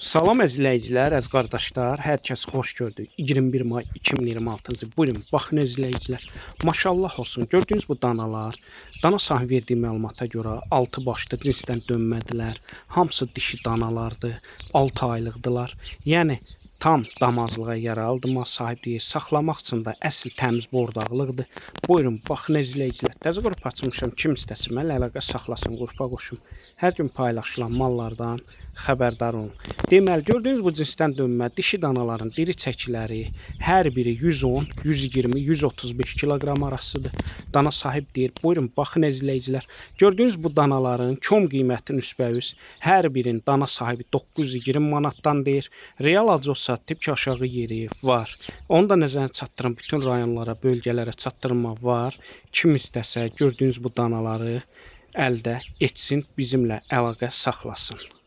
Salam əzizləyicilər, əziz qardaşlar, hər kəs xoş gördük. 21 may 2026-cı. Buyurun, baxın əzizləyicilər. Maşallah olsun. Gördüyünüz bu danalar, dana sahib verdiyi məlumata görə 6 başlı cinsdən dönmədilər. Hamısı dişi danalardır. 6 aylıqdılar. Yəni tam damazlığa yaralıdır. Sahib deyir, saxlamaq üçün də əsl təmiz bordaqlıqdır. Buyurun, baxın əzizləyicilər. Təzə qrup açmışam. Kim istəsin, mənlə əlaqə saxlasın, qrupa qoşum. Hər gün paylaşılan mallardan xəbərdar olun. Deməli, gördüyünüz bu cinsdən dönmə dişi danaların diri çəkiləri hər biri 110, 120, 135 kiloqram arasıdır. Dana sahib deyir, buyurun, baxın əzizləyicilər. Gördüyünüz bu danaların kom qiymətinin üsbəüz hər birinin dana sahibi 920 manatdan deyir. Real acısa tipki aşağı yeri var. Onu da nəzərə çatdırın, bütün rayonlara, bölgələrə çatdırma var. Kim istəsə gördüyünüz bu danaları əldə etsin, bizimlə əlaqə saxlasın.